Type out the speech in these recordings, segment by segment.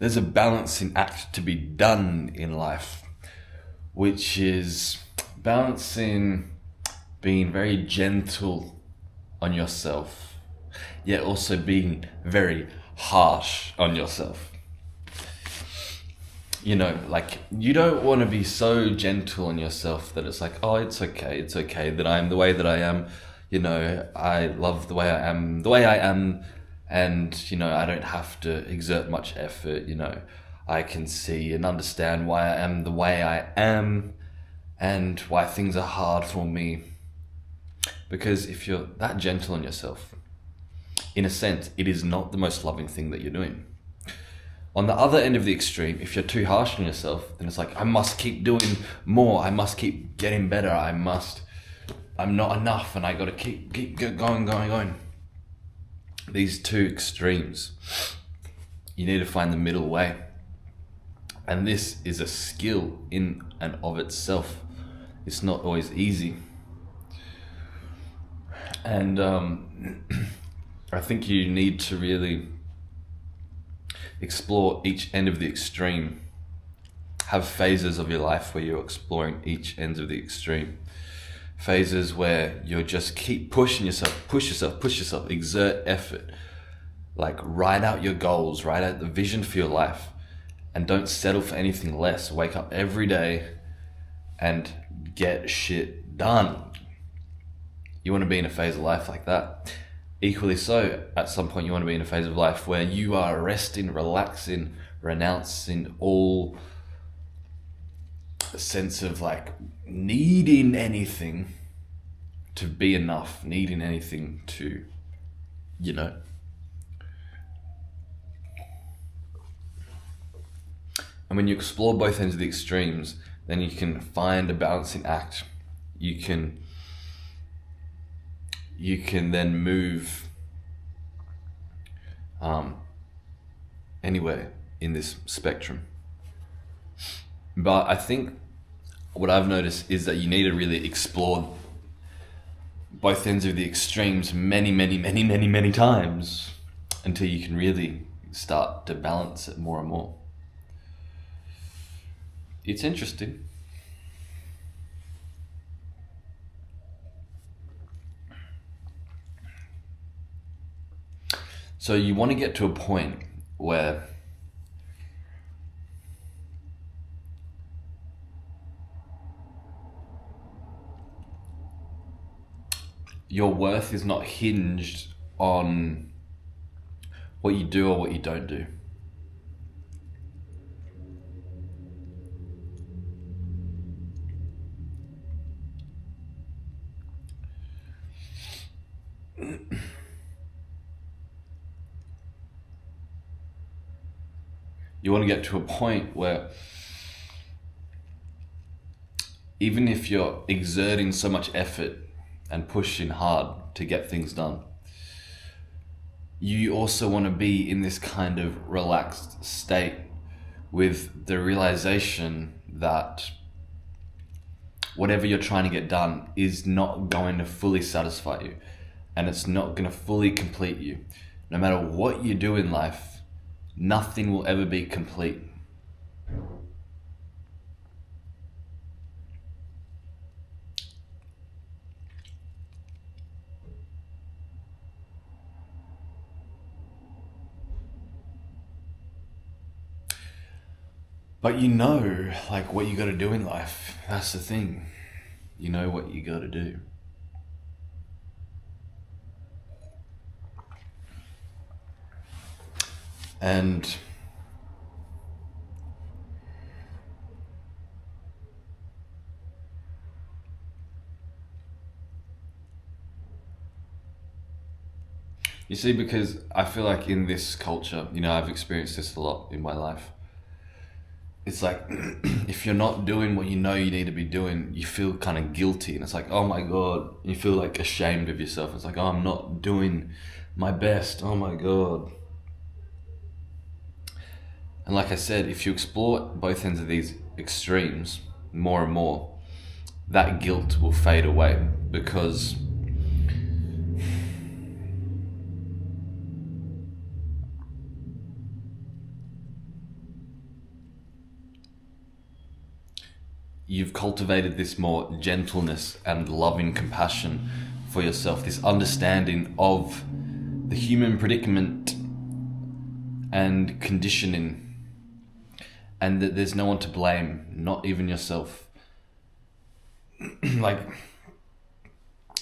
there's a balancing act to be done in life, which is balancing being very gentle on yourself, yet also being very harsh on yourself. You know, like, you don't want to be so gentle on yourself that it's like, oh, it's okay that I am the way that I am. You know, I love the way I am, and, you know, I don't have to exert much effort. You know, I can see and understand why I am the way I am and why things are hard for me. Because if you're that gentle on yourself, in a sense, it is not the most loving thing that you're doing. On the other end of the extreme, if you're too harsh on yourself, then it's like, I must keep doing more. I must keep getting better. I'm not enough, and I got to keep going. These two extremes, you need to find the middle way. And this is a skill in and of itself. It's not always easy. And I think you need to really explore each end of the extreme. Have phases of your life where you're exploring each ends of the extreme. Phases where you'll just keep pushing yourself, push yourself, exert effort. Like, write out your goals, write out the vision for your life, and don't settle for anything less. Wake up every day and get shit done. You want to be in a phase of life like that. Equally so, at some point you want to be in a phase of life where you are resting, relaxing, renouncing all sense of like needing anything to be enough, needing anything to, you know. And when you explore both ends of the extremes, then you can find a balancing act. You can then move anywhere in this spectrum. But I think what I've noticed is that you need to really explore both ends of the extremes many times until you can really start to balance it more and more. It's interesting. So you want to get to a point where your worth is not hinged on what you do or what you don't do. You want to get to a point where even if you're exerting so much effort and pushing hard to get things done, you also want to be in this kind of relaxed state with the realization that whatever you're trying to get done is not going to fully satisfy you, and it's not going to fully complete you. No matter what you do in life, nothing will ever be complete. But you know, like, what you got to do in life. That's the thing. You know what you got to do. And you see, because I feel like in this culture, you know, I've experienced this a lot in my life. It's like, if you're not doing what you know you need to be doing, you feel kind of guilty. And it's like, oh my God, you feel like ashamed of yourself. It's like, oh, I'm not doing my best. Oh my God. And like I said, if you explore both ends of these extremes more and more, that guilt will fade away, because you've cultivated this more gentleness and loving compassion for yourself, this understanding of the human predicament and conditioning, and that there's no one to blame, not even yourself. Like,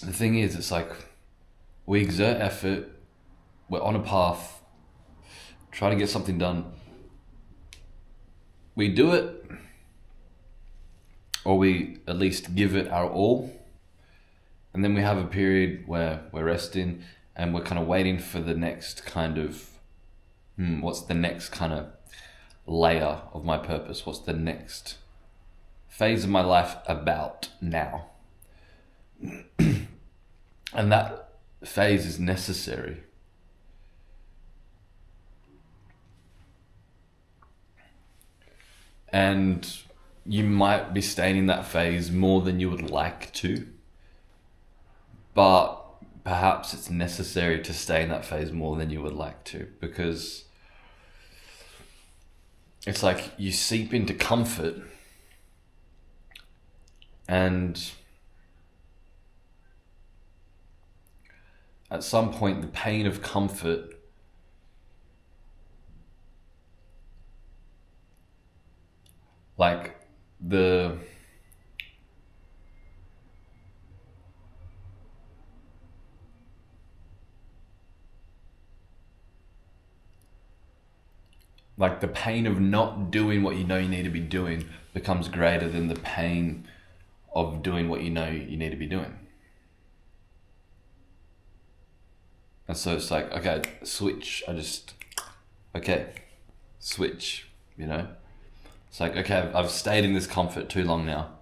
the thing is, it's like, we exert effort, we're on a path, trying to get something done. We do it, or we at least give it our all, and then we have a period where we're resting and we're kind of waiting for the next kind of, what's the next kind of layer of my purpose? What's the next phase of my life about now? And that phase is necessary. And you might be staying in that phase more than you would like to, but perhaps it's necessary to stay in that phase more than you would like to, because it's like you seep into comfort, and at some point the pain of comfort like the pain of not doing what you know you need to be doing becomes greater than the pain of doing what you know you need to be doing. And so it's like, okay, switch. Switch, you know? It's like, okay, I've stayed in this comfort too long now.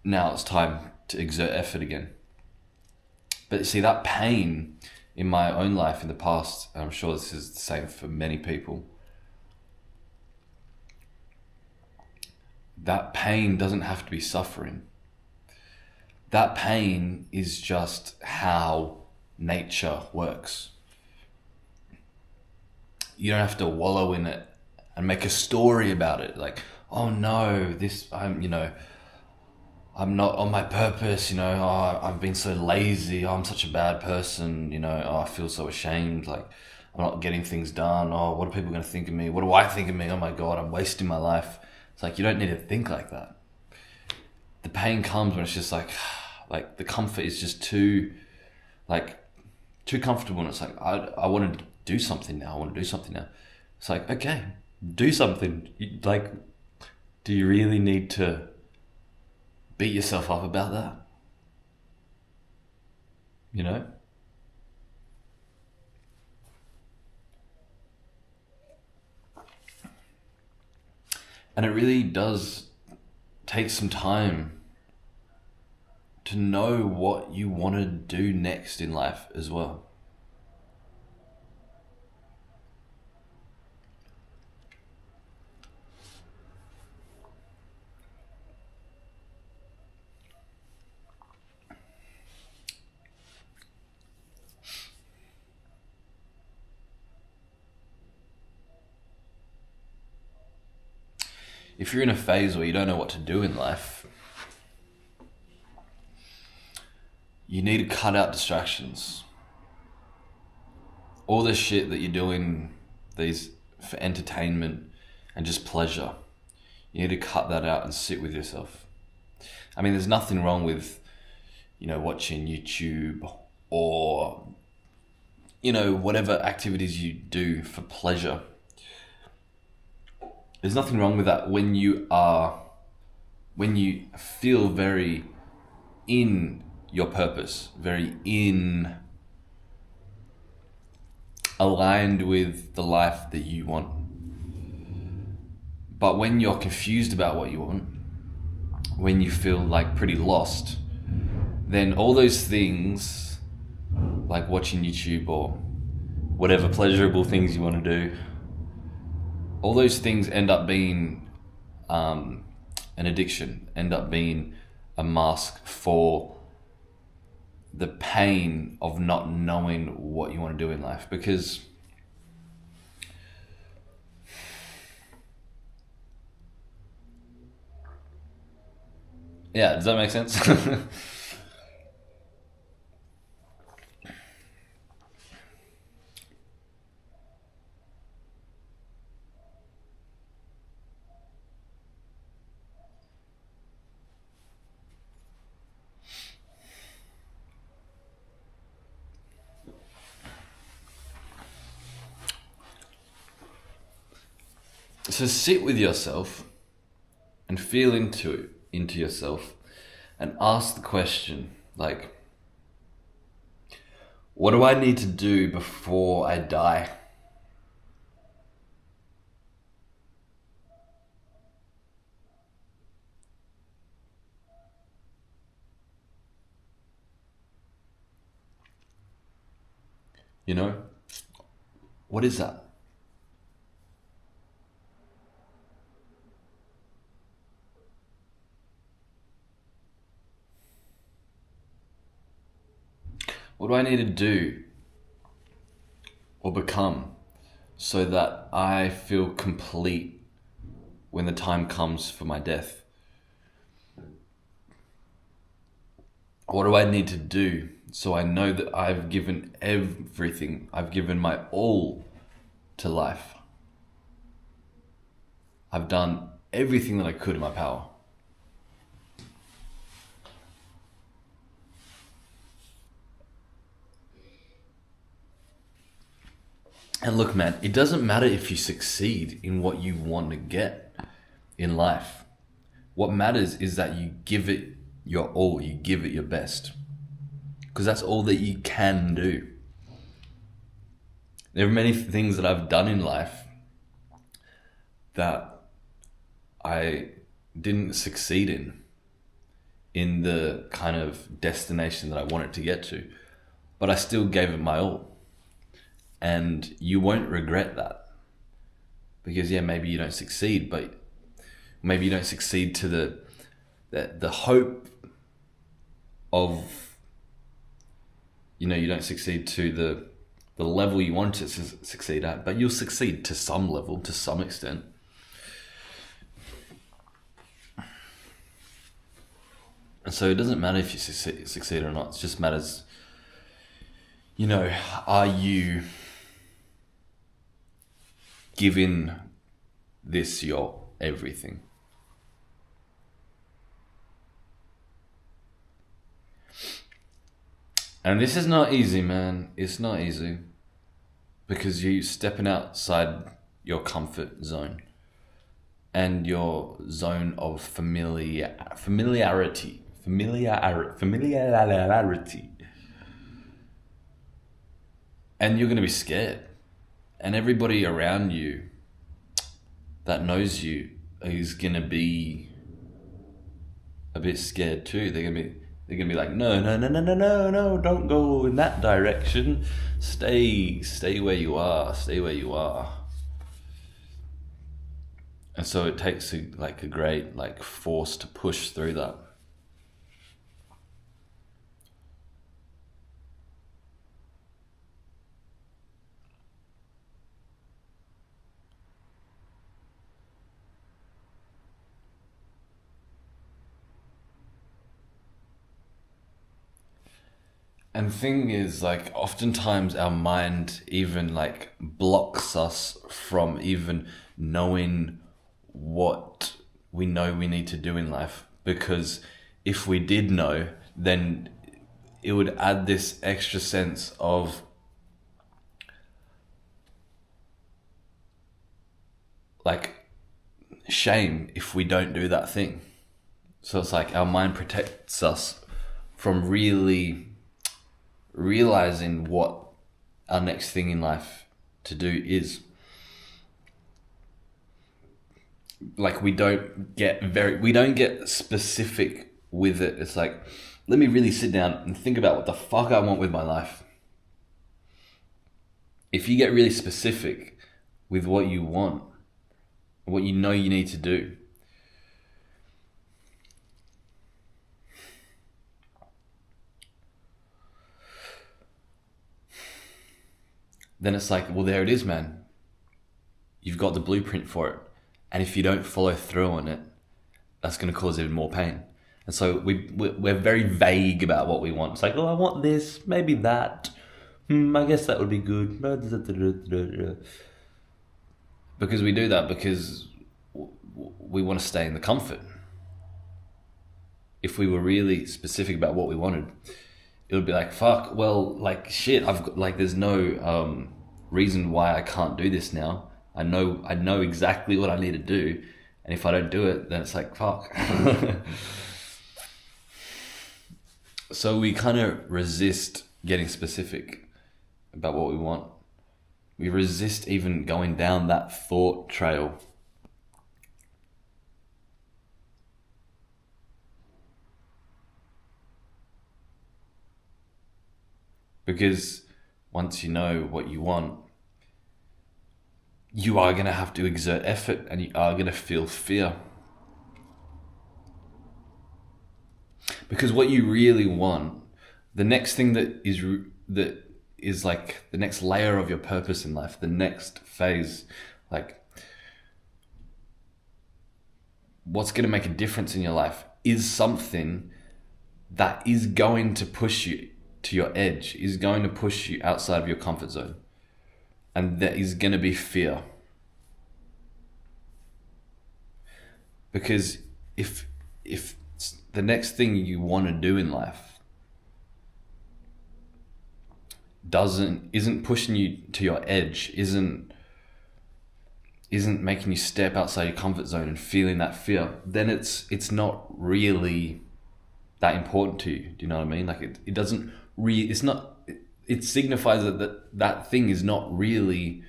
Now it's time to exert effort again. But you see, that pain in my own life in the past, and I'm sure this is the same for many people, that pain doesn't have to be suffering. That pain is just how nature works. You don't have to wallow in it and make a story about it. Like, oh no, I'm not on my purpose, I've been so lazy, I'm such a bad person, I feel so ashamed, like I'm not getting things done, what are people going to think of me, what do I think of me, oh my god, I'm wasting my life. It's like, you don't need to think like that. The pain comes when it's just like the comfort is just too comfortable, and it's like, I want to do something now, It's like, okay, do something. Do you really need to beat yourself up about that? And it really does take some time to know what you want to do next in life as well. If you're in a phase where you don't know what to do in life, you need to cut out distractions. All the shit that you're doing for entertainment and just pleasure, you need to cut that out and sit with yourself. I mean, there's nothing wrong with, watching YouTube or, whatever activities you do for pleasure. There's nothing wrong with that when you feel very in your purpose, very aligned with the life that you want. But when you're confused about what you want, when you feel like pretty lost, then all those things, like watching YouTube or whatever pleasurable things you want to do, all those things end up being an addiction, end up being a mask for the pain of not knowing what you want to do in life. Because Yeah, does that make sense? So sit with yourself and feel into yourself and ask the question, like, what do I need to do before I die? You know? What is that? What do I need to do or become so that I feel complete when the time comes for my death? What do I need to do so I know that I've given everything, I've given my all to life? I've done everything that I could in my power. And look, man, it doesn't matter if you succeed in what you want to get in life. What matters is that you give it your all, you give it your best. Because that's all that you can do. There are many things that I've done in life that I didn't succeed in the kind of destination that I wanted to get to. But I still gave it my all. And you won't regret that. Because yeah, maybe you don't succeed, but maybe you don't succeed to the hope of, you know, you don't succeed to the level you want to succeed at, but you'll succeed to some level, to some extent. And so it doesn't matter if you succeed or not. It just matters, you know, are you giving this your everything? And this is not easy, man. It's not easy. Because you're stepping outside your comfort zone and your zone of familiarity. And you're going to be scared. And everybody around you that knows you is going to be a bit scared too. They're gonna be like, no, don't go in that direction. Stay where you are. Stay where you are. And so it takes a great force to push through that. And the thing is, oftentimes our mind even blocks us from even knowing what we know we need to do in life. Because if we did know, then it would add this extra sense of shame if we don't do that thing. So it's our mind protects us from really realizing what our next thing in life to do is. We don't get specific with it. It's let me really sit down and think about what the fuck I want with my life. If you get really specific with what you want, what you know you need to do, then it's well, there it is, man. You've got the blueprint for it. And if you don't follow through on it, that's going to cause even more pain. And so we're very vague about what we want. It's like, oh, I want this, maybe that. I guess that would be good. Because we do that because we want to stay in the comfort. If we were really specific about what we wanted, it would be like, fuck, well, like, shit, I've got, like, there's no reason why I can't do this now. I know exactly what I need to do. And if I don't do it, then it's like, fuck. So we kind of resist getting specific about what we want. We resist even going down that thought trail. Because once you know what you want, you are going to have to exert effort and you are going to feel fear. Because what you really want, the next thing that is like the next layer of your purpose in life, the next phase, like what's going to make a difference in your life is something that is going to push you to your edge, is going to push you outside of your comfort zone. And that is going to be fear. Because if the next thing you want to do in life isn't pushing you to your edge, isn't making you step outside your comfort zone and feeling that fear, then it's not really that important to you. Do you know what I mean? Like it doesn't it's not, it signifies that thing is not really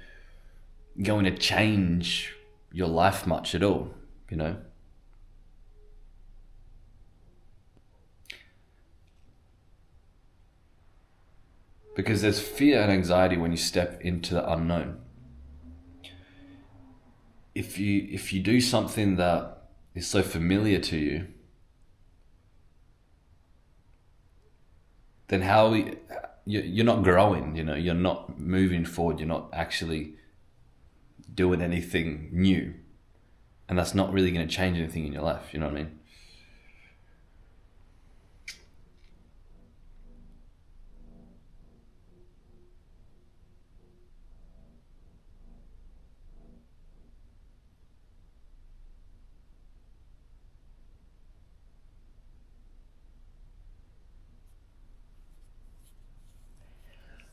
going to change your life much at all, you know? Because there's fear and anxiety when you step into the unknown. If you do something that is so familiar to you, then you're not growing, you know, you're not moving forward, you're not actually doing anything new. And that's not really going to change anything in your life, you know what I mean?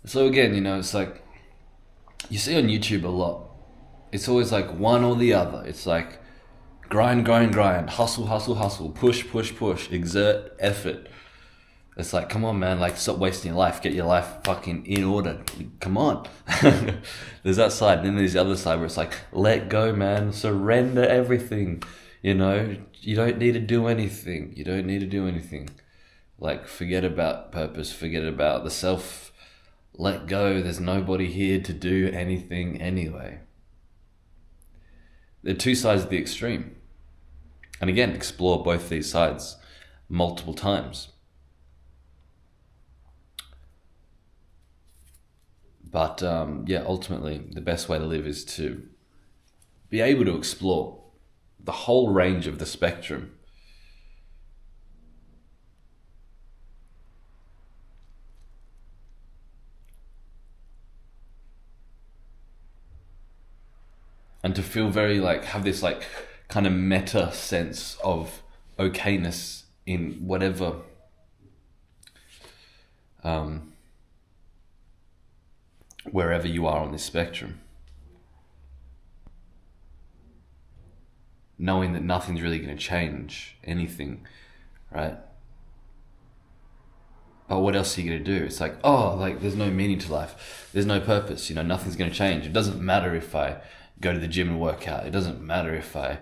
So again, you know, it's like, you see on YouTube a lot, it's always like one or the other. It's like grind, hustle, push, exert effort. It's like, come on, man, like stop wasting your life, get your life fucking in order. Come on. There's that side, and then there's the other side where it's like, let go, man, surrender everything. You know, you don't need to do anything. Like, forget about purpose, forget about the self. Let go, there's nobody here to do anything anyway. They're two sides of the extreme. And again, explore both these sides multiple times. But ultimately, the best way to live is to be able to explore the whole range of the spectrum. And to feel very have this kind of meta sense of okayness in whatever wherever you are on this spectrum. Knowing that nothing's really going to change anything, right? But what else are you going to do? It's like, there's no meaning to life. There's no purpose, you know, nothing's going to change. It doesn't matter if I go to the gym and work out. It doesn't matter if I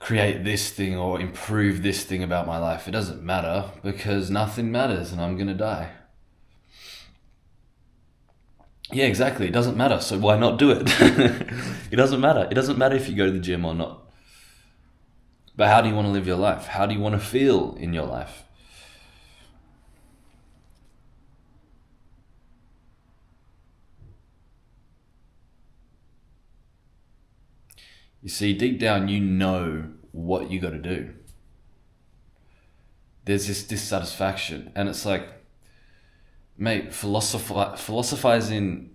create this thing or improve this thing about my life. It doesn't matter because nothing matters and I'm going to die. Yeah, exactly. It doesn't matter. So why not do it? It doesn't matter. It doesn't matter if you go to the gym or not. But how do you want to live your life? How do you want to feel in your life? You see, deep down, you know what you got to do. there's this dissatisfaction, and it's like, mate, philosophizing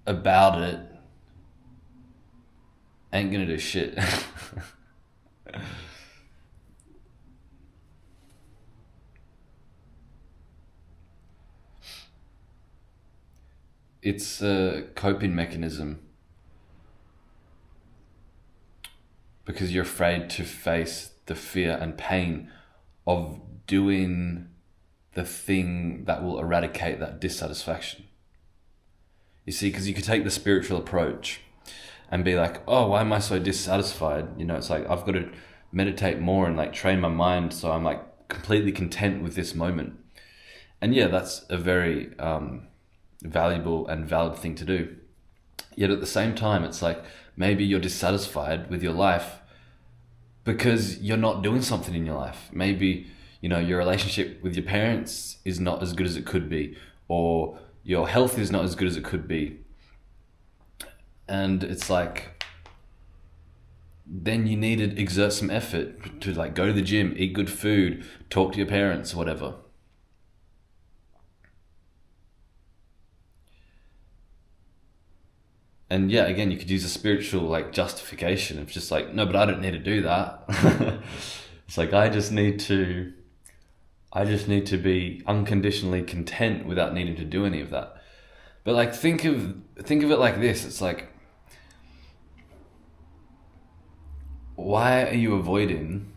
about it ain't gonna do shit. It's a coping mechanism because you're afraid to face the fear and pain of doing the thing that will eradicate that dissatisfaction. You see, because you could take the spiritual approach and be like, oh, why am I so dissatisfied? You know, it's like, I've got to meditate more and like train my mind so I'm like completely content with this moment. And yeah, that's a very valuable and valid thing to do. Yet at the same time, it's like, maybe you're dissatisfied with your life because you're not doing something in your life. Maybe, you know, your relationship with your parents is not as good as it could be, or your health is not as good as it could be. And it's like, then you need to exert some effort to like go to the gym, eat good food, talk to your parents, whatever. And yeah, again, you could use a spiritual like justification of just like, no, but I don't need to do that. It's like, I just need to be unconditionally content without needing to do any of that. But like, think of it like this. It's like, why are you avoiding,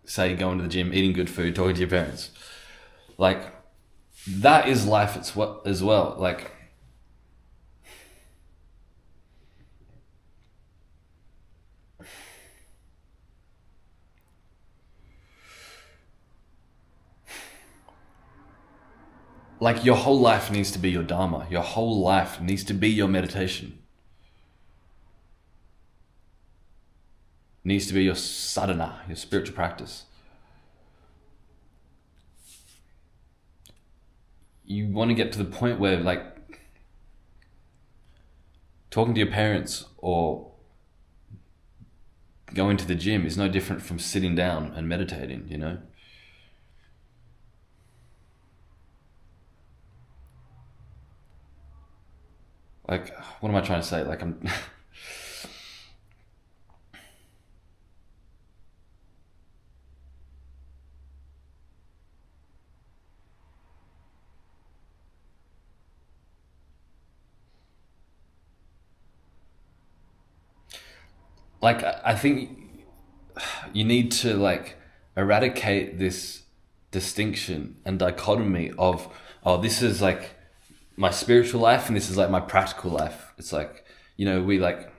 say, going to the gym, eating good food, talking to your parents? Like, that is life as well. Like your whole life needs to be your dharma. Your whole life needs to be your meditation. Needs to be your sadhana, your spiritual practice. You want to get to the point where like talking to your parents or going to the gym is no different from sitting down and meditating, you know? Like, what am I trying to say? Like, I'm... like, I think you need to, like, eradicate this distinction and dichotomy of, oh, this is, like, my spiritual life and this is, like, my practical life. It's like, you know, we, like,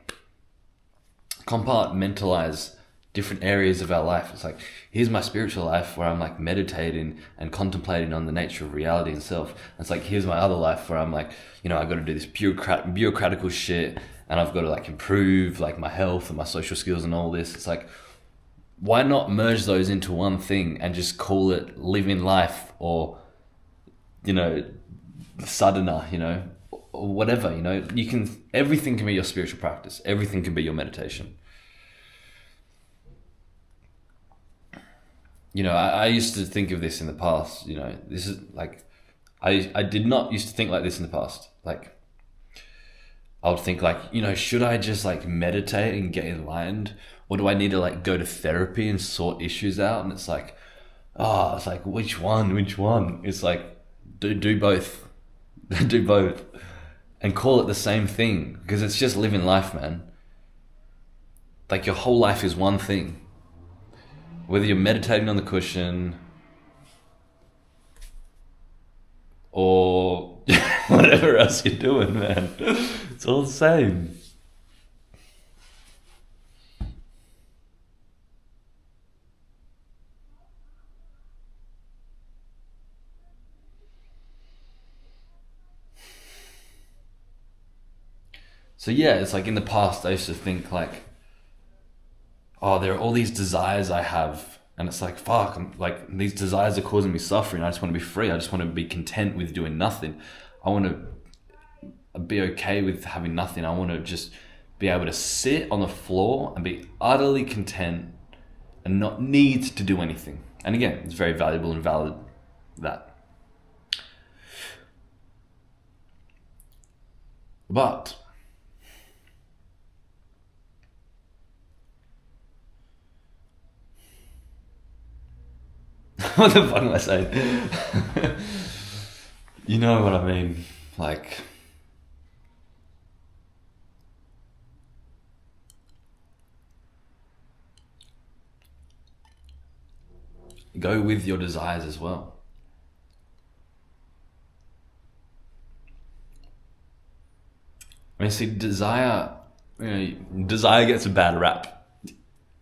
compartmentalize different areas of our life. It's like, here's my spiritual life where I'm like meditating and contemplating on the nature of reality and self. And it's like, here's my other life where I'm like, you know, I got to do this bureaucratical shit and I've got to like improve like my health and my social skills and all this. It's like, why not merge those into one thing and just call it living life, or, you know, sadhana, you know, or whatever, you know, everything can be your spiritual practice. Everything can be your meditation. You know, I used to think of this in the past, you know, this is like, I did not used to think like this in the past. Like, I would think like, you know, should I just like meditate and get enlightened? Or do I need to like go to therapy and sort issues out? And it's like, it's like, which one? It's like, do both. Do both. And call it the same thing, because it's just living life, man. Like your whole life is one thing. Whether you're meditating on the cushion or whatever else you're doing, man, it's all the same. So yeah, it's like in the past I used to think like, oh, there are all these desires I have, and it's like, fuck, like these desires are causing me suffering. I just want to be free. I just want to be content with doing nothing. I want to be okay with having nothing. I want to just be able to sit on the floor and be utterly content and not need to do anything. And again, it's very valuable and valid, that. But what the fuck am I saying? You know what I mean? Like, go with your desires as well. I mean, see, desire gets a bad rap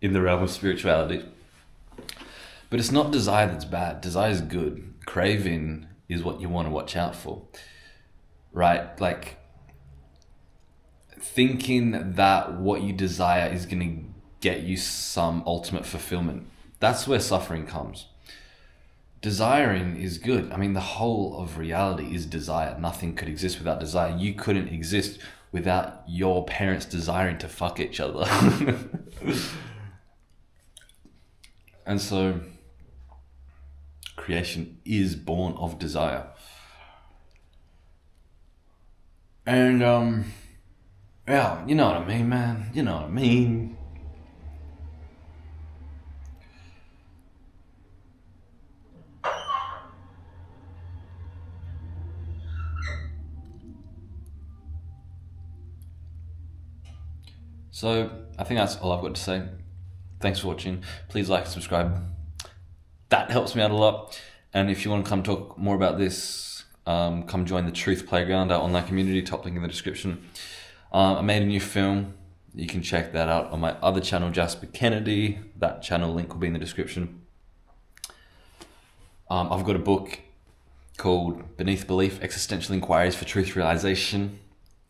in the realm of spirituality. But it's not desire that's bad. Desire is good. Craving is what you want to watch out for. Right? Like, thinking that what you desire is going to get you some ultimate fulfillment. That's where suffering comes. Desiring is good. I mean, the whole of reality is desire. Nothing could exist without desire. You couldn't exist without your parents desiring to fuck each other. And so, creation is born of desire. And, yeah, you know what I mean, man. You know what I mean. So, I think that's all I've got to say. Thanks for watching. Please like and subscribe. That helps me out a lot. And if you want to come talk more about this, come join the Truth Playground, our online community, top link in the description. I made a new film. You can check that out on my other channel, Jasper Kennedy. That channel link will be in the description. I've got a book called Beneath Belief, Existential Inquiries for Truth Realization.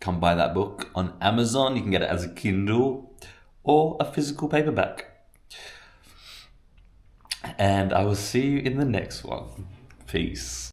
Come buy that book on Amazon. You can get it as a Kindle or a physical paperback. And I will see you in the next one. Peace.